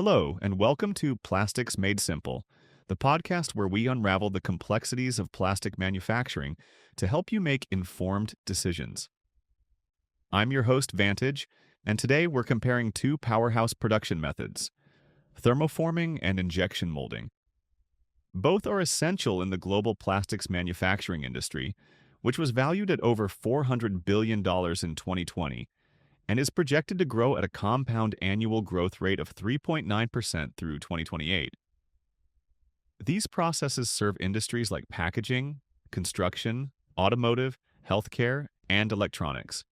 Hello, and welcome to Plastics Made Simple, the podcast where we unravel the complexities of plastic manufacturing to help you make informed decisions. I'm your host, Vantage, and today we're comparing two powerhouse production methods, thermoforming and injection molding. Both are essential in the global plastics manufacturing industry, which was valued at over $400 billion in 2020 and is projected to grow at a compound annual growth rate of 3.9% through 2028. These processes serve industries like packaging, construction, automotive, healthcare, and electronics,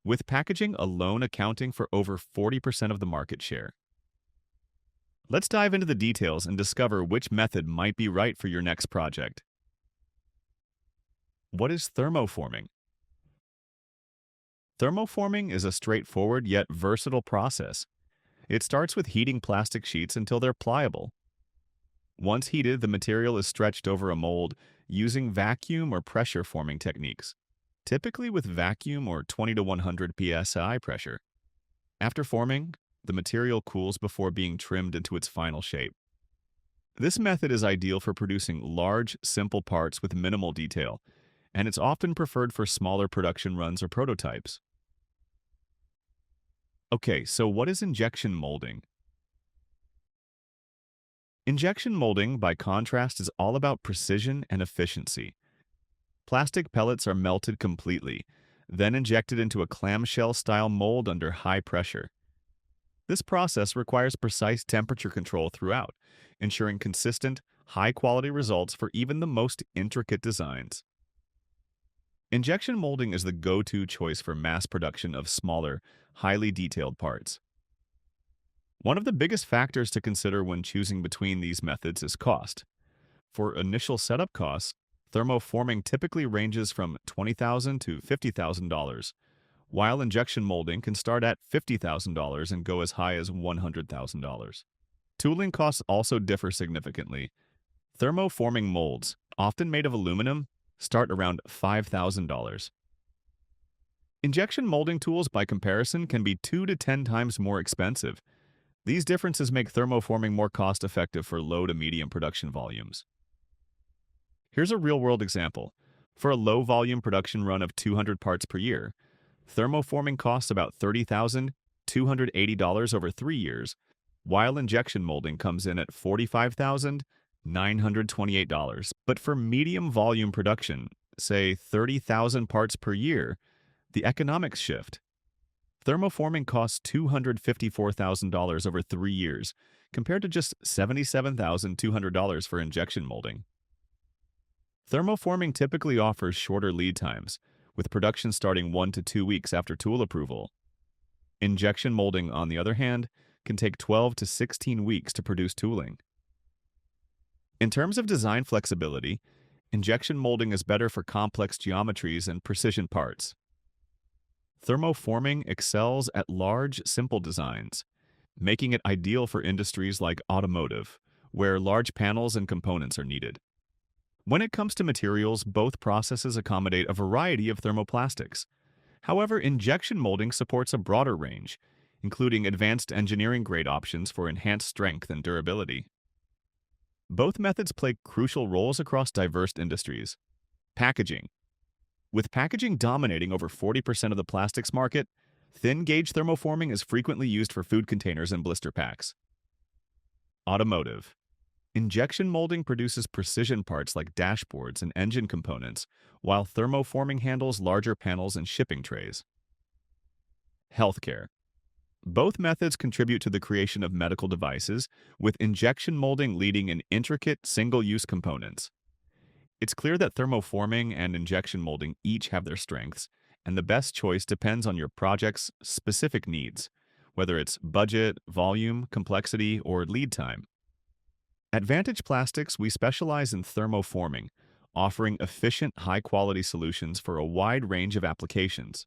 with packaging alone accounting for over 40% of the market share. Let's dive into the details and discover which method might be right for your next project. What is thermoforming? Thermoforming is a straightforward yet versatile process. It starts with heating plastic sheets until they're pliable. Once heated, the material is stretched over a mold using vacuum or pressure forming techniques, typically with vacuum or 20 to 100 psi pressure. After forming, the material cools before being trimmed into its final shape. This method is ideal for producing large, simple parts with minimal detail, and it's often preferred for smaller production runs or prototypes. Okay, so what is injection molding? Injection molding, by contrast, is all about precision and efficiency. Plastic pellets are melted completely, then injected into a clamshell-style mold under high pressure. This process requires precise temperature control throughout, ensuring consistent, high-quality results for even the most intricate designs. Injection molding is the go-to choice for mass production of smaller, highly detailed parts. One of the biggest factors to consider when choosing between these methods is cost. For initial setup costs, thermoforming typically ranges from $20,000 to $50,000, while injection molding can start at $50,000 and go as high as $100,000. Tooling costs also differ significantly. Thermoforming molds, often made of aluminum, start around $5,000. Injection molding tools, by comparison, can be 2 to 10 times more expensive. These differences make thermoforming more cost-effective for low to medium production volumes. Here's a real-world example. For a low-volume production run of 200 parts per year, thermoforming costs about $30,280 over 3 years, while injection molding comes in at $45,928. But for medium volume production, say 30,000 parts per year, the economics shift. Thermoforming costs $254,000 over 3 years, compared to just $77,200 for injection molding. Thermoforming typically offers shorter lead times, with production starting 1 to 2 weeks after tool approval. Injection molding, on the other hand, can take 12 to 16 weeks to produce tooling. In terms of design flexibility, injection molding is better for complex geometries and precision parts. Thermoforming excels at large, simple designs, making it ideal for industries like automotive, where large panels and components are needed. When it comes to materials, both processes accommodate a variety of thermoplastics. However, injection molding supports a broader range, including advanced engineering-grade options for enhanced strength and durability. Both methods play crucial roles across diverse industries. Packaging. With packaging dominating over 40% of the plastics market, thin-gauge thermoforming is frequently used for food containers and blister packs. Automotive. Injection molding produces precision parts like dashboards and engine components, while thermoforming handles larger panels and shipping trays. Healthcare. Both methods contribute to the creation of medical devices, with injection molding leading in intricate, single-use components. It's clear that thermoforming and injection molding each have their strengths, and the best choice depends on your project's specific needs, whether it's budget, volume, complexity, or lead time. At Vantage Plastics, we specialize in thermoforming, offering efficient, high-quality solutions for a wide range of applications.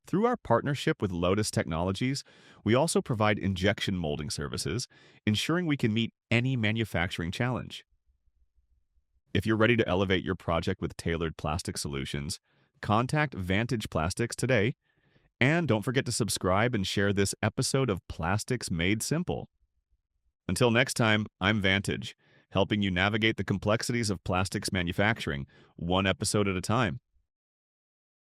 Through our partnership with Lotus Technologies, we also provide injection molding services, ensuring we can meet any manufacturing challenge. If you're ready to elevate your project with tailored plastic solutions, contact Vantage Plastics today, and don't forget to subscribe and share this episode of Plastics Made Simple. Until next time, I'm Vantage, helping you navigate the complexities of plastics manufacturing, one episode at a time.